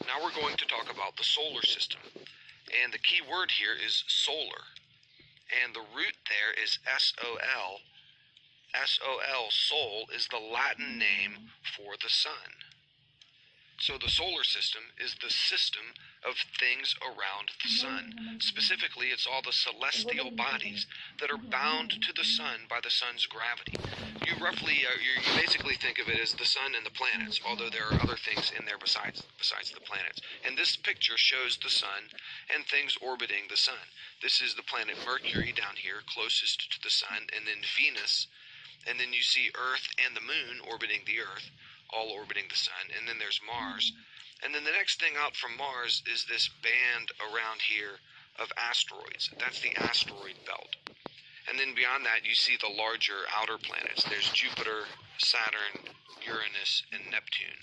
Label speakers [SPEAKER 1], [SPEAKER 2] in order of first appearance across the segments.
[SPEAKER 1] Now we're going to talk about the solar system. And the key word here is solar. And the root there is S-O-L. S-O-L, sol, is the Latin name for the sun. So the solar system is the system of things around the sun. Specifically, it's all the celestial bodies that are bound to the sun by the sun's gravity. You basically think of it as the sun and the planets, although there are other things in there besides the planets. And this picture shows the sun and things orbiting the sun. This is the planet Mercury down here, closest to the sun, and then Venus, and then you see Earth and the moon orbiting the Earth, all orbiting the sun, and then there's Mars. And then the next thing out from Mars is this band around here of asteroids. That's the asteroid belt. And then beyond that, you see the larger outer planets. There's Jupiter, Saturn, Uranus, and Neptune.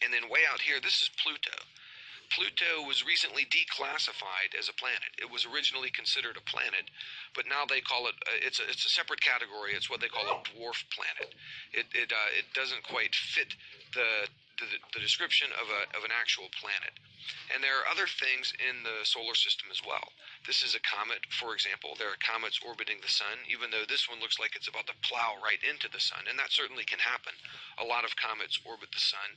[SPEAKER 1] And then way out here, this is Pluto. Pluto was recently declassified as a planet. It was originally considered a planet, but now they call it, it's a separate category. It's what they call a dwarf planet. It doesn't quite fit the description of an actual planet. And there are other things in the solar system as well. This is a comet, for example. There are comets orbiting the sun, even though this one looks like it's about to plow right into the sun, and that certainly can happen. A lot of comets orbit the sun,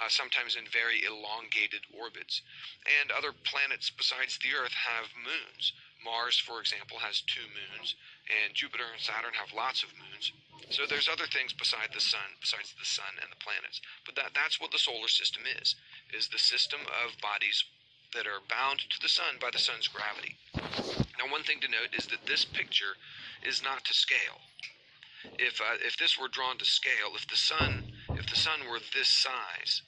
[SPEAKER 1] sometimes in very elongated orbits. And other planets besides the Earth have moons. Mars, for example, has 2 moons, and Jupiter and Saturn have lots of moons. So there's other things besides the sun and the planets. But that's what the solar system is the system of bodies that are bound to the sun by the sun's gravity. Now, one thing to note is that this picture is not to scale. If this were drawn to scale, if the sun were this size,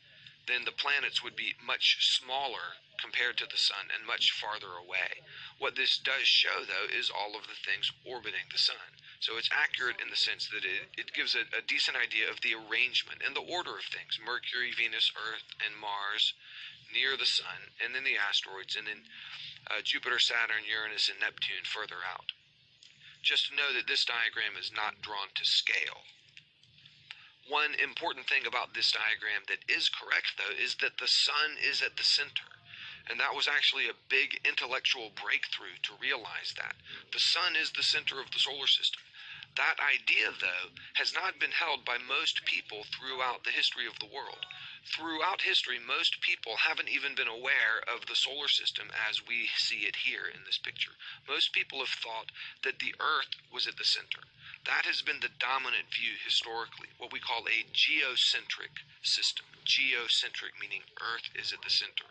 [SPEAKER 1] then the planets would be much smaller compared to the sun and much farther away. What this does show, though, is all of the things orbiting the sun. So it's accurate in the sense that it gives a decent idea of the arrangement and the order of things. Mercury, Venus, Earth, and Mars near the sun, and then the asteroids, and then Jupiter, Saturn, Uranus, and Neptune further out. Just to know that this diagram is not drawn to scale. One important thing about this diagram that is correct, though, is that the sun is at the center. And that was actually a big intellectual breakthrough to realize that. The sun is the center of the solar system. That idea, though, has not been held by most people throughout the history of the world. Throughout history, most people haven't even been aware of the solar system as we see it here in this picture. Most people have thought that the Earth was at the center. That has been the dominant view historically, what we call a geocentric system. Geocentric meaning Earth is at the center.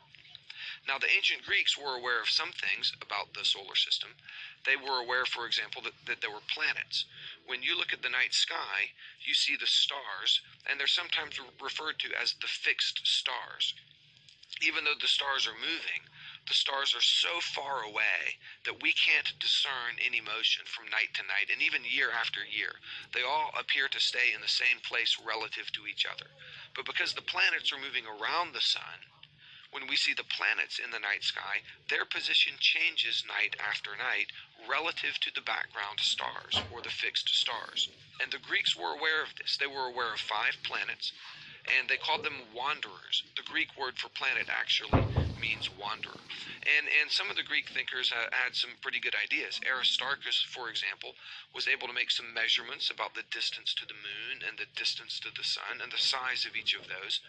[SPEAKER 1] Now, the ancient Greeks were aware of some things about the solar system. They were aware, for example, that there were planets. When you look at the night sky, you see the stars, and they're sometimes referred to as the fixed stars. Even though the stars are moving, the stars are so far away that we can't discern any motion from night to night, and even year after year. They all appear to stay in the same place relative to each other. But because the planets are moving around the sun, when we see the planets in the night sky, their position changes night after night relative to the background stars, or the fixed stars. And the Greeks were aware of this. They were aware of 5 planets, and they called them wanderers. The Greek word for planet actually means wanderer. And some of the Greek thinkers had some pretty good ideas. Aristarchus, for example, was able to make some measurements about the distance to the moon and the distance to the sun and the size of each of those.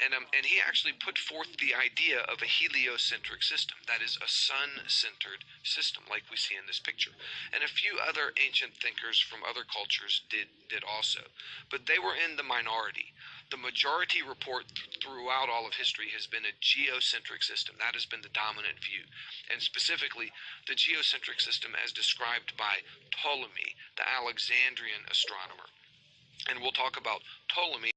[SPEAKER 1] And he actually put forth the idea of a heliocentric system, that is, a sun-centered system, like we see in this picture. And a few other ancient thinkers from other cultures did also. But they were in the minority. The majority report throughout all of history has been a geocentric system. That has been the dominant view. And specifically, the geocentric system as described by Ptolemy, the Alexandrian astronomer. And we'll talk about Ptolemy